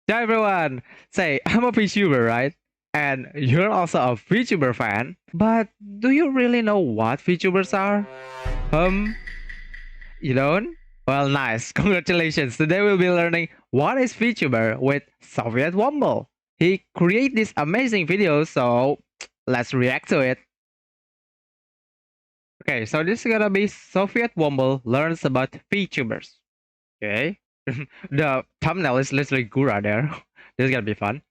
Hi everyone! Say, I'm a VTuber, right? And you're also a VTuber fan. But do you really know what VTubers are? Um, you don't? Well, nice. Congratulations. Today we'll be learning what is VTuber with SovietWomble. He create these amazing videos, so let's react to it. Okay, so this is gonna be SovietWomble learns about VTubers. Okay? The thumbnail is literally Gura there. This is gonna be fun.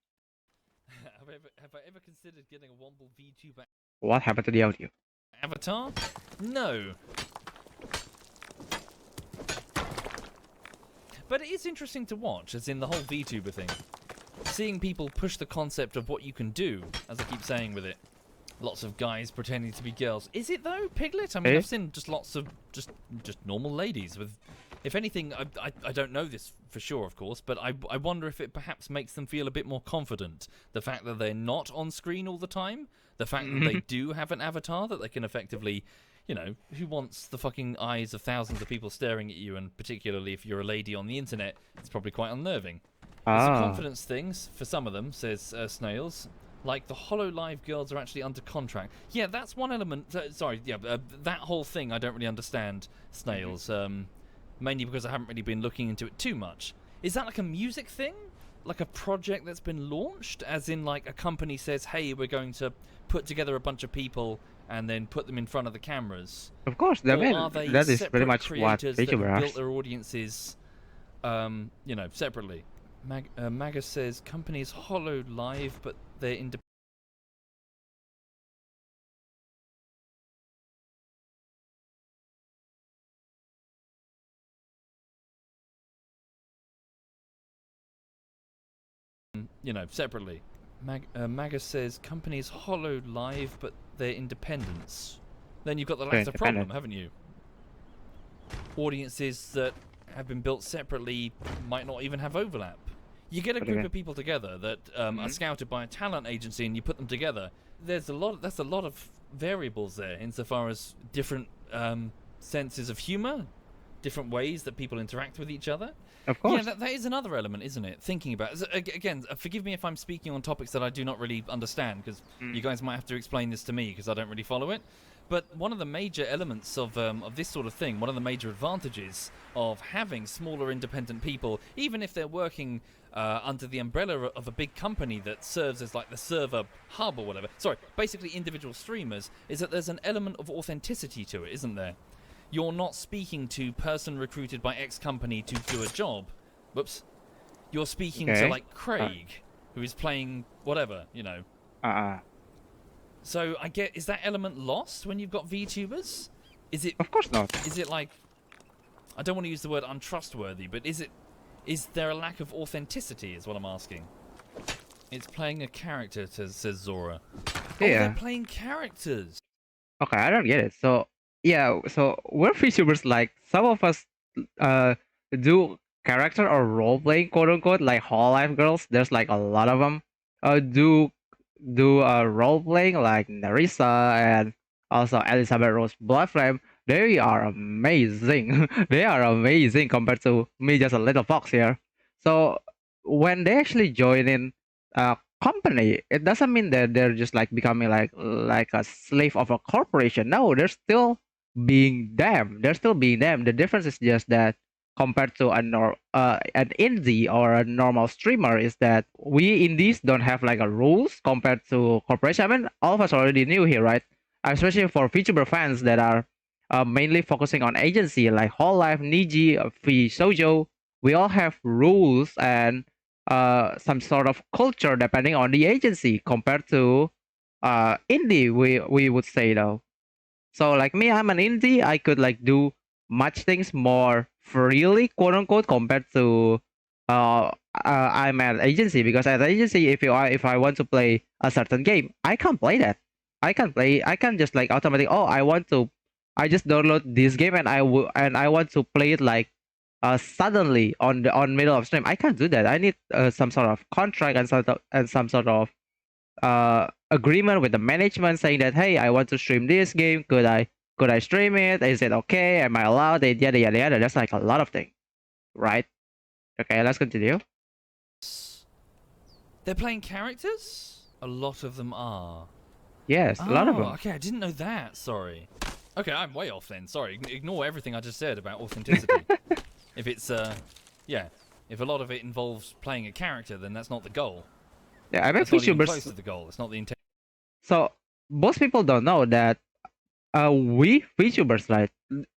Have I ever considered getting a Womble VTuber What happened to the audio? avatar? No. But it is interesting to watch, as in the whole VTuber thing. Seeing people push the concept of what you can do, as I keep saying with it. Lots of guys pretending to be girls. Is it though, Piglet? I mean, I've seen just lots of just normal ladies with... If anything, I don't know this for sure, of course, but I wonder if it perhaps makes them feel a bit more confident. The fact that they're not on screen all the time. The fact that they do have an avatar that they can effectively... You know, who wants the fucking eyes of thousands of people staring at you, and particularly if you're a lady on the internet, it's probably quite unnerving. It's a confidence thing, for some of them, says Snails. Like, the HoloLive girls are actually under contract. Yeah, that's one element. That whole thing I don't really understand, Snails. Mainly because I haven't really been looking into it too much. Is that like a music thing? Like a project that's been launched? As in, like, a company says, hey, we're going to put together a bunch of people and then put them in front of the cameras? Of course, Or are they that is pretty separate much what creators that VTuber have are. built their audiences, separately? Maga says, companies HoloLive, but they're independent. Separately. Maga says companies HoloLive, but their independence. Then you've got the latter problem, haven't you? Audiences that have been built separately might not even have overlap. You get a group of people together that are scouted by a talent agency, and you put them together. That's a lot of variables there, insofar as different senses of humor, different ways that people interact with each other. Of course. Yeah, that is another element, isn't it? Thinking about it. Again, forgive me if I'm speaking on topics that I do not really understand, because you guys might have to explain this to me, because I don't really follow it. But one of the major elements of this sort of thing, one of the major advantages of having smaller independent people, even if they're working under the umbrella of a big company that serves as like the server hub or whatever, sorry, basically individual streamers, is that there's an element of authenticity to it, isn't there? You're not speaking to person recruited by X company to do a job. Whoops. You're speaking to, like, Craig, who is playing whatever, you know. So, is that element lost when you've got VTubers? Is it... Of course not. Is it, like... I don't want to use the word untrustworthy, but is there a lack of authenticity, is what I'm asking. It's playing a character, says Zora. Yeah. Oh, they're playing characters. Okay, I don't get it. So, yeah, so we're VTubers, like, some of us do character or role playing, quote unquote, like Hall Life girls. There's like a lot of them. Do role playing like Narissa and also Elizabeth Rose Bloodflame. They are amazing. They are amazing compared to me, just a little fox here. So when they actually join in a company, it doesn't mean that they're just like becoming like a slave of a corporation. No, they're still being them. They're still being them. The difference is just that compared to an indie or a normal streamer is that we indies don't have like a rules compared to corporation. I mean, all of us already knew here, right? Especially for VTuber fans that are mainly focusing on agency like Whole Life, Niji, Free Sojo. We all have rules and some sort of culture depending on the agency compared to indie. We would say though. So like me, I'm an indie. I could like do much things more freely, quote unquote, compared to I'm an agency, because at agency, if I want to play a certain game, I can't play that. I can just like automatically. Oh, I just download this game and I want to play it like suddenly on middle of stream. I can't do that. I need some sort of contract and some sort of agreement with the management saying that, hey, I want to stream this game. Could I stream it? Is it okay? Am I allowed? Yada yada yada. That's like a lot of things, right? Okay, let's continue. They're playing characters? A lot of them are. Yes, a lot of them. Okay, I didn't know that. Sorry. Okay, I'm way off then. Sorry. Ignore everything I just said about authenticity. If it's, yeah. If a lot of it involves playing a character, then that's not the goal. Yeah, I bet That's not even VTubers. close to the goal. It's not the intent. So most people don't know that we VTubers, right?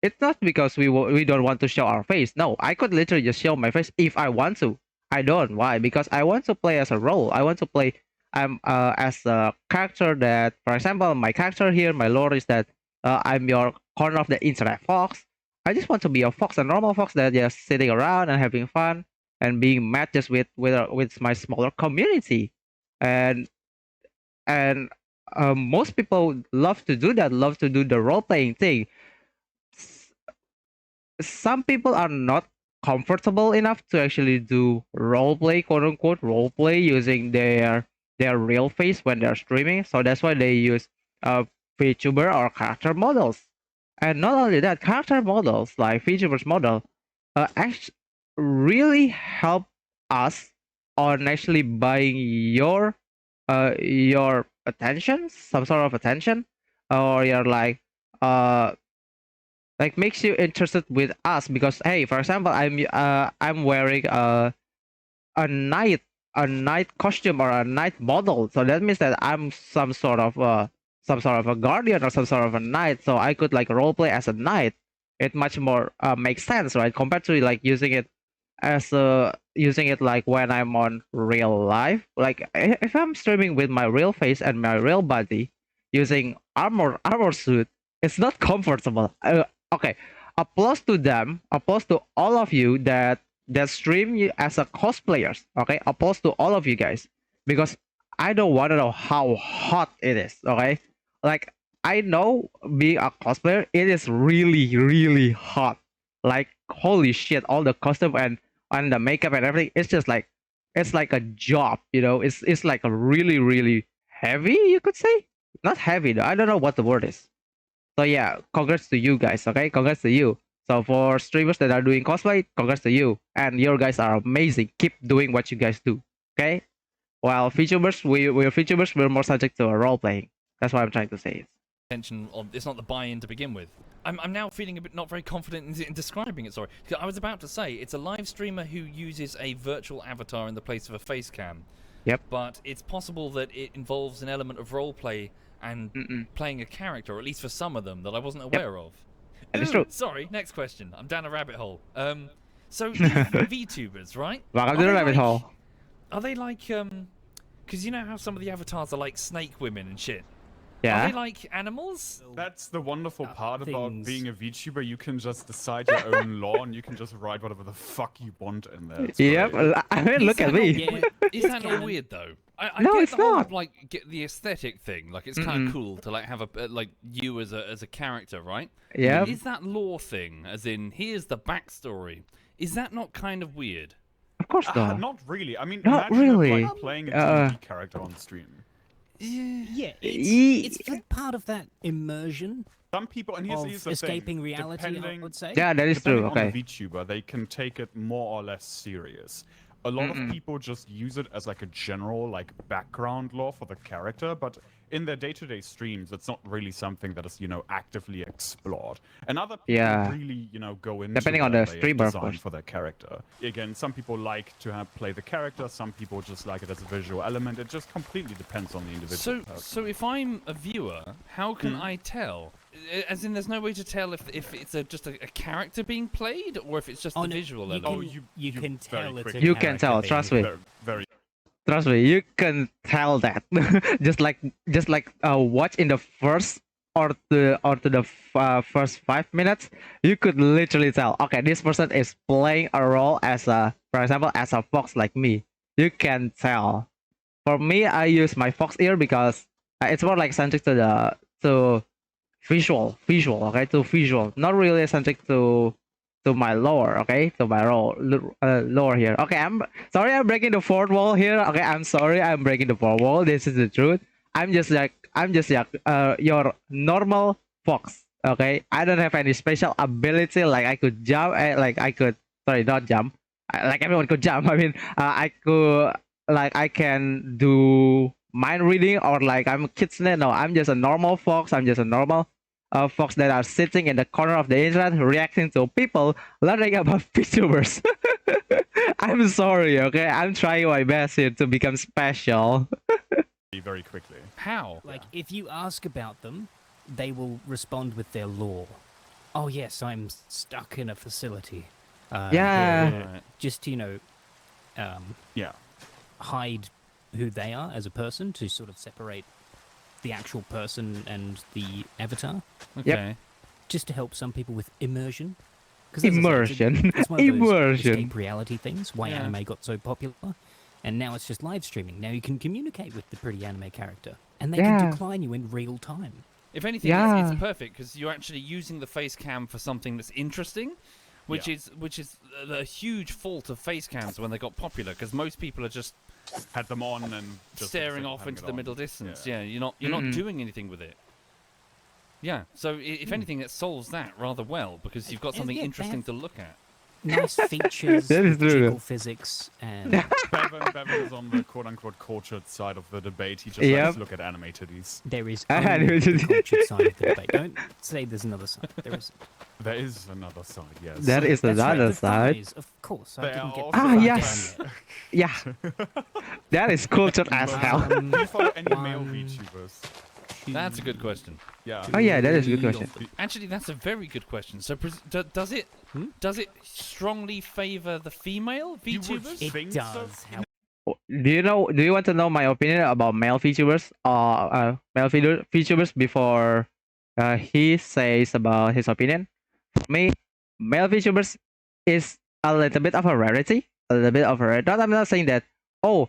It's not because we don't want to show our face. No, I could literally just show my face if I want to. I don't. Why? Because I want to play as a role. I want to play as a character that, for example, my character here, my lore is that I'm your corner of the internet fox. I just want to be a fox, a normal fox that just sitting around and having fun and being mad just with my smaller community, and and most people love to do that, love to do the role playing thing. S- some people are not comfortable enough to actually do role play, quote unquote role play, using their real face when they're streaming. So that's why they use VTuber or character models. And not only that, character models like VTubers model actually really help us on actually buying your attention, some sort of attention, or you're like makes you interested with us because, hey, for example, I'm wearing a knight a knight costume or a knight model, so that means that I'm some sort of a guardian or some sort of a knight, so I could like roleplay as a knight. It much more makes sense, right, compared to like using it like when I'm on real life. Like if I'm streaming with my real face and my real body using armor suit, it's not comfortable. Okay, applause to them, applause to all of you that stream you as a cosplayers. Okay, applause to all of you guys because I don't want to know how hot it is. Okay, like I know being a cosplayer, it is really really hot. Like holy shit, all the costume and the makeup and everything. It's just like it's like a job, you know. It's like a really really heavy, you could say. Not heavy though. I don't know what the word is. So yeah, congrats to you guys. Okay, congrats to you. So for streamers that are doing cosplay, congrats to you. And your guys are amazing. Keep doing what you guys do. Okay. While VTubers, we're VTubers, we're more subject to role playing. That's what I'm trying to say. Intention of it's not the buy-in to begin with. I'm now feeling a bit not very confident in describing it. Sorry, I was about to say it's a live streamer who uses a virtual avatar in the place of a face cam. Yep. But it's possible that it involves an element of role play and Mm-mm. playing a character, or at least for some of them that I wasn't aware of. That is true. Sorry, next question. I'm down a rabbit hole. So VTubers, right? Welcome to the rabbit hole. Are they like because you know how some of the avatars are like snake women and shit? Yeah. Are they like animals? That's the wonderful part about things. being a VTuber. You can just decide your own law and you can just write whatever the fuck you want in there. It's Yep. great. I mean, look at me. Yeah, Is that not weird though? I No, get it's the whole, not. like get the aesthetic thing. Like it's kind of cool to like have a like you as a character, right? Yeah. Is that lore thing, as in here's the backstory? Is that not kind of weird? Of course not. Not really. I mean, Not imagine really. Like playing a D&D character on stream. Yeah, Ye- it's for part of that immersion Some people, and of here's the escaping thing, reality, I depending, would say. Yeah, that is depending true. on Okay. the VTuber, they can take it more or less serious. A lot of people just use it as like a general like background lore for the character, but in their day-to-day streams, it's not really something that is, actively explored. And other people Yeah. really, go into Depending on the streamer, of design course. for their character. Again, some people like to play the character, some people just like it as a visual element. It just completely depends on the individual person. So if I'm a viewer, how can I tell? As in, there's no way to tell if it's just a character being played, or if it's just the no, visual you element. can, you can very tell it's quickly- a You can tell. character Trust being- me. Very, Trust me, you can tell that. just like watch in the first or to the first 5 minutes, you could literally tell. Okay, this person is playing a role as for example, as a fox like me. You can tell. For me, I use my fox ear because it's more like centric to visual. Okay, to visual, not really centric to my lore. Okay, to my lore here. Okay, I'm sorry, I'm breaking the fourth wall here. Okay, I'm sorry, I'm breaking the fourth wall. This is the truth. I'm just like your normal fox. Okay, I don't have any special ability like I could jump. Like I could, sorry, not jump. Like everyone could jump. I mean, like I can do mind reading or like I'm a kitsune. No, I'm just a normal fox. I'm just a normal fox that are sitting in the corner of the internet reacting to people learning about VTubers. I'm sorry, okay? I'm trying my best here to become special. Very quickly. How? Like, if you ask about them, they will respond with their lore. Oh, yes, I'm stuck in a facility. Yeah. Right. Just, Yeah. hide who they are as a person to sort of separate the actual person and the avatar. Okay. Just to help some people with immersion. 'Cause Immersion. it's one of those Immersion. escape reality things, why Yeah. anime got so popular. And now it's just live streaming. Now you can communicate with the pretty anime character. And they Yeah. can decline you in real time. If anything, Yeah. it's perfect because you're actually using the face cam for something that's interesting, which Yeah. is a huge fault of face cams when they got popular because most people are just Had them on and just staring sort of off having into it the on. middle distance. Yeah. Yeah, you're not doing anything with it. Yeah, so if anything, it solves that rather well because you've got something yeah, they interesting have- to look at. Nice features, That is with true. jiggle physics, and Bevan is on the quote-unquote cultured side of the debate. He just Yep. likes to look at anime titties. there is I had only it. the cultured side of the debate. Don't say there's another side. There is. There is another side, yes. That is That's right, another the side. thighs, of course. I They didn't are get also to Ah, that yes. down Yeah. That is cultured as But, hell. do you follow any male One, VTubers? That's a good question. Yeah. Oh yeah, that is a good question. Actually, that's a very good question. So, does it strongly favor the female You would VTubers? It think so? does. Do you want to know my opinion about male VTubers or VTubers before he says about his opinion? For me, male VTubers is a little bit of a rarity. A little bit of a rarity. I'm not saying that male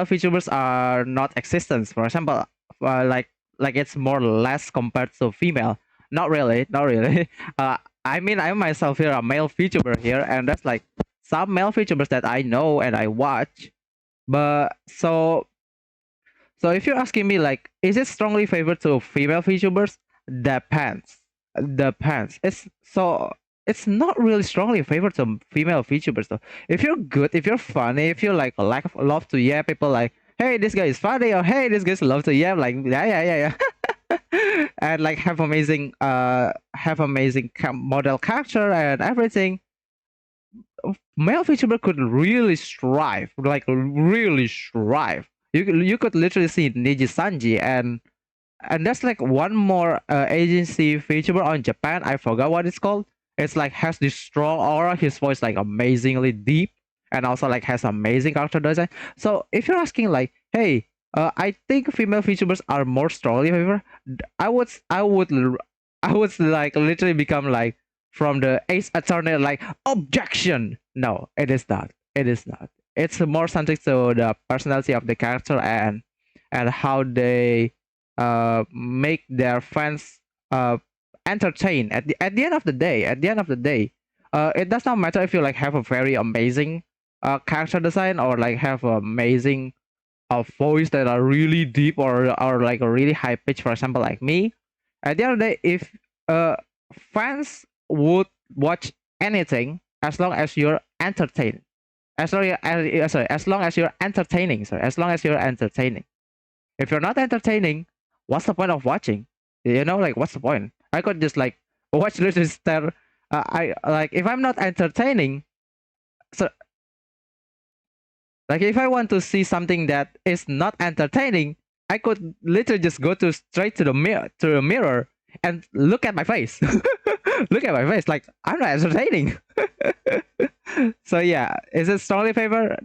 VTubers are not existent. For example, like it's more or less compared to female. Not really, not really. I mean, I myself here a male VTuber here, and that's like some male VTubers that I know and I watch. But so if you're asking me like, is it strongly favored to female VTubers? Depends. Depends. It's not really strongly favored to female VTubers though. If you're good, if you're funny, if you like love to yap, people like, hey, this guy is funny, or hey, this guy's love to yap, like yeah. And like have amazing model character and everything. Male VTuber could really strive, like really strive. You could literally see Niji Sanji and that's like one more agency VTuber on Japan. I forgot what it's called. It's like has this strong aura. His voice like amazingly deep and also like has amazing character design. So if you're asking like, hey, I think female VTubers are more strongly favored. I would like literally become like from the Ace Attorney like objection. No, it is not. It is not. It's more something to the personality of the character and how they make their fans entertain at the end of the day. At the end of the day, it does not matter if you like have a very amazing character design or like have an amazing voice that are really deep or like a really high pitch. For example, like me. At the end of the day, if fans would watch anything as long as you're entertained, as long as you're entertaining, sorry, as long as you're entertaining. If you're not entertaining, what's the point of watching? You know, like what's the point? I could just like watch little stare. I like if I'm not entertaining, so like if I want to see something that is not entertaining, I could literally just go to straight to the mirror and look at my face. Look at my face, like I'm not entertaining. So yeah, is it strongly favor?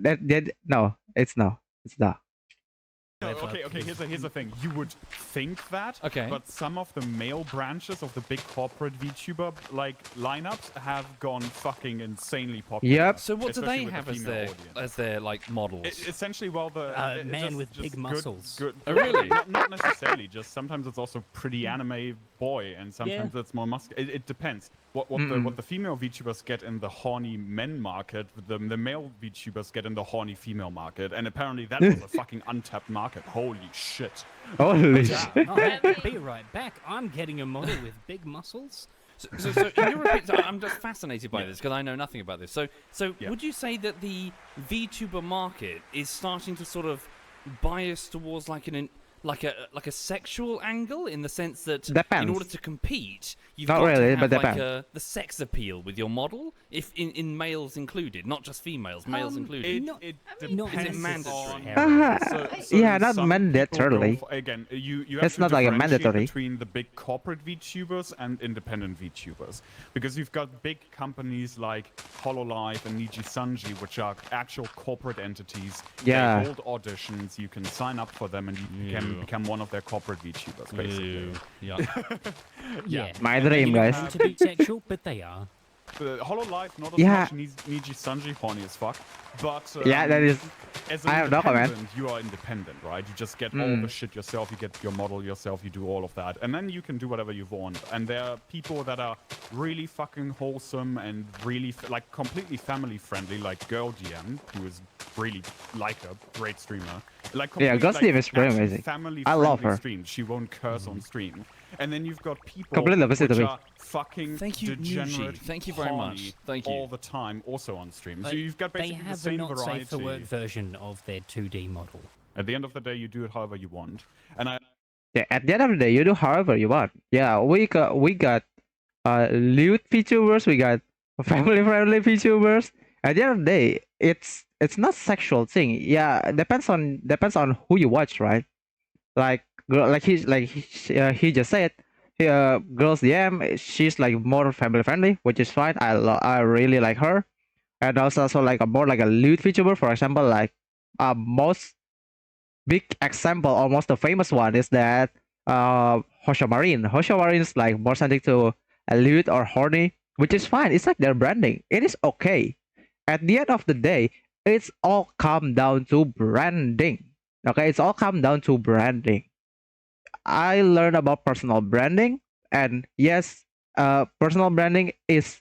No, it's no, it's not. No, okay. Here's the thing. You would think that, Okay. but some of the male branches of the big corporate VTuber like lineups have gone fucking insanely popular. Yep. So what do especially they with the have female audience. as their like models? Essentially, well, the man with big muscles. Good. Oh, really? Not necessarily. Just sometimes it's also pretty anime boy, and sometimes it's more muscular. It depends. What the female VTubers get in the horny men market, the male VTubers get in the horny female market, and apparently that was a fucking untapped market. Holy shit! Holy Yeah. shit. Oh, hey, be right back. I'm getting a model with big muscles. So in your opinion, so I'm just fascinated by this because I know nothing about this. So Yeah. would you say that the VTuber market is starting to sort of bias towards like a sexual angle in the sense that in Depends. order to compete, you've Not got really, to have but like depends. the sex appeal with your model, if in males included, not just females, males included. It not depends Is it mandatory? on- Yeah, not some people mandatorily. Again, you have It's to not like a differentiate mandatory. between the big corporate VTubers and independent VTubers, because you've got big companies like Hololive and Niji Sanji, which are actual corporate entities. Yeah. They hold auditions. You can sign up for them, and you can become one of their corporate VTubers, basically. Yeah. Yeah. My And then dream, you guys. have To be sexual, but they are. Hololive, not as Yeah. much Niji Sanji, horny as fuck. But Yeah, that is. as I an have no comment. independent, you are independent, right? You just get all the shit yourself. You get your model yourself. You do all of that, and then you can do whatever you want. And there are people that are really fucking wholesome and really like completely family friendly, like Girl DM, who is really like a great streamer. Like Yeah, complete, Girl DM is pretty actually amazing. Family I love friendly her. stream. She won't curse on stream. And then you've got people Completely opposite which of me. are fucking Thank you, degenerate, Nuji. Thank you very horny much. Thank you. all the time, also on stream. So But you've got they basically the have a same not variety. safe for work version of their 2D model. At the end of the day, you do it however you want. And I Yeah, at the end of the day, you do however you want. Yeah, we got lewd VTubers, we got family friendly VTubers. At the end of the day, it's not sexual thing. Yeah, it depends on who you watch, right? Like he just said, girls DM, she's like more family friendly, which is fine. I really like her, and also like a more like a lewd VTuber, for example, like most big example, almost the famous one is that Hosho Marine. Hosho Marine is like more centric to lewd or horny, which is fine. It's like their branding. It is okay. At the end of the day, it's all come down to branding. Okay, it's all come down to branding. I learned about personal branding, and yes, personal branding is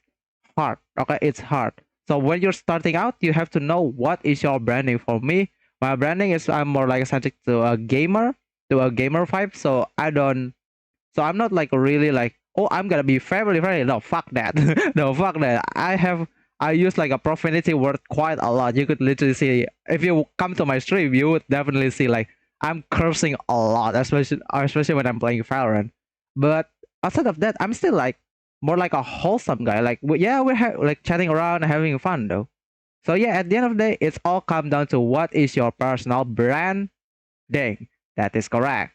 hard. Okay, it's hard. So when you're starting out, you have to know what is your branding. For me, my branding is I'm more like centric to a gamer vibe. So I don't. So I'm not like really like, oh, I'm gonna be family friendly. No, fuck that. No, fuck that. I use like a profanity word quite a lot. You could literally see if you come to my stream, you would definitely see like I'm cursing a lot, especially when I'm playing Valorant. But outside of that, I'm still like more like a wholesome guy. Like yeah, like chatting around and having fun though. So yeah, at the end of the day, it's all come down to what is your personal branding. That is correct.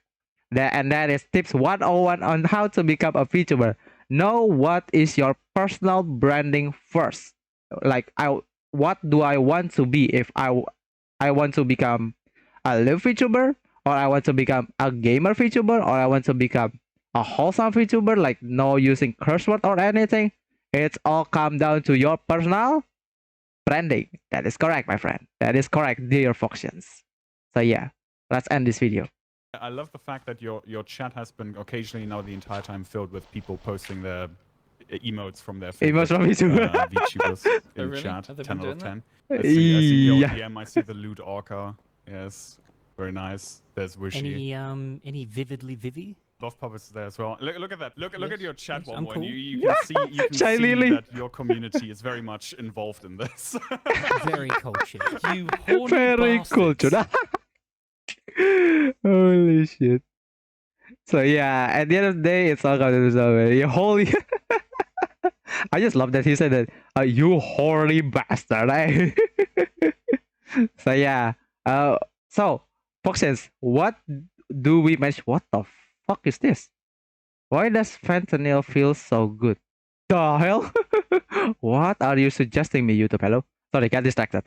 That is tips 101 on how to become a VTuber. Know what is your personal branding first. Like what do I want to be if I want to become a live VTuber, or I want to become a gamer VTuber, or I want to become a wholesome VTuber, like no using curse word or anything. It's all come down to your personal branding. That is correct, my friend. That is correct, dear Foxians. So yeah, let's end this video. I love the fact that your chat has been occasionally now the entire time filled with people posting their emotes from their favorite, Emotes from VTuber. VTubers in Oh, really? chat. Have they 10 been out of doing 10. I see Girl Yeah. DM, I see the Loot Orca. Yes, very nice. There's Wishy. Any vividly Vivi? Love Puppets is there as well. Look at that. Look at Yes, your chat, yes, I'm Womble, cool. and you can see Shy Lily. that your community is very much involved in this. Very cultured. You horny Very bastards. cultured. Holy shit. So yeah, at the end of the day, it's all going to be holy. I just love that he said that. You horny bastard. Eh? So yeah. So Foxes, what do we mention? What the fuck is this? Why does fentanyl feel so good? The hell? What are you suggesting me, YouTube? Hello? Sorry, got distracted.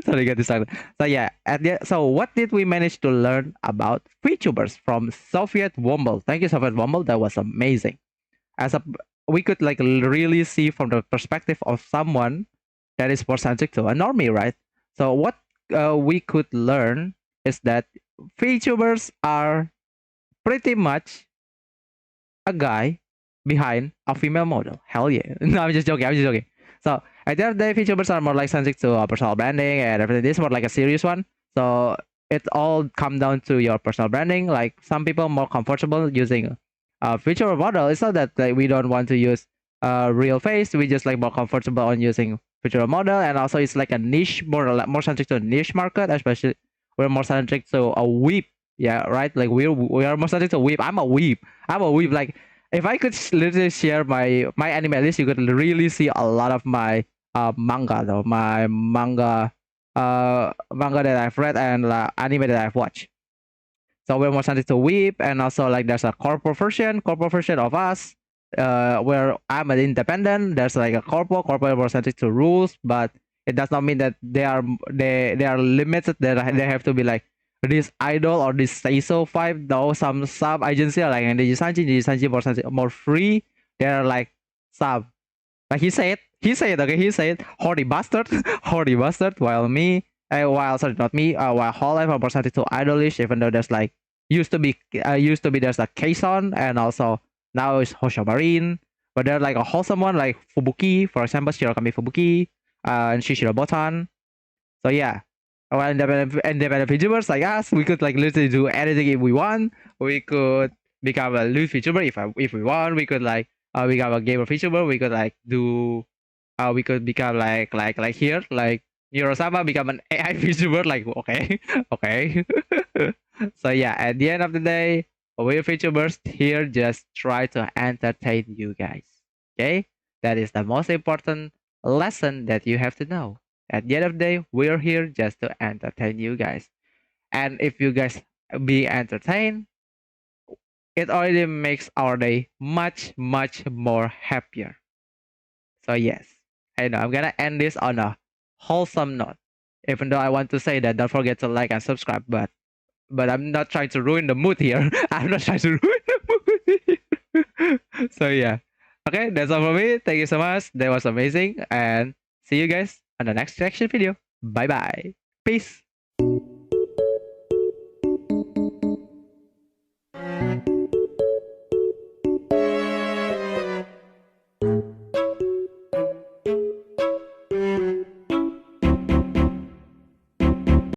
Sorry, got distracted. So yeah, so what did we manage to learn about VTubers from SovietWomble? Thank you, SovietWomble. That was amazing. We could like really see from the perspective of someone that is more centric to a normie, right? So what we could learn is that VTubers are pretty much a guy behind a female model. Hell yeah. No, I'm just joking. I'm just joking. So at the end of the day, VTubers are more like centric to personal branding and everything. This is more like a serious one. So it all come down to your personal branding. Like some people more comfortable using a VTuber model. It's not that like, we don't want to use real face. We just like more comfortable on using virtual model, and also it's like a niche, more centric to a niche market, especially we're more centric to a weep. Yeah, right. Like we are more centric to weep. I'm a weep. I'm a weep. Like if I could literally share my anime list, you could really see a lot of my manga though. My manga that I've read and anime that I've watched. So we're more centric to weep, and also like there's a corporate version of us, where I'm an independent. There's like a corporate more centric to rules, but it does not mean that they are limited. That they have to be like this idol or this say so vibe. Though some sub agency are like in the more free. They're like sub. Like he said, horny bastard, horny bastard. While me, while sorry, not me, while whole life I'm presented to idolish, even though there's like used to be there's a Kason, and also now it's Hosho Marine, but they're like a wholesome one like Fubuki, for example, Shirokami Fubuki, and Shishiro Botan. So yeah, well, independent VTubers like us, we could like literally do anything if we want. We could become a loot VTuber if we want. We could like become a gamer VTuber. We could like do we could become like here like Eurosama become an AI VTuber. Like okay, okay. So yeah, at the end of the day, we're VTubers here just try to entertain you guys. Okay, that is the most important lesson that you have to know. At the end of the day, we're here just to entertain you guys. And if you guys be entertained, it already makes our day much, much more happier. So yes, I know I'm gonna end this on a wholesome note. Even though I want to say that don't forget to like and subscribe, but I'm not trying to ruin the mood here. I'm not trying to ruin the mood here. So yeah. Okay, that's all for me. Thank you so much. That was amazing. And see you guys on the next reaction video. Bye bye. Peace.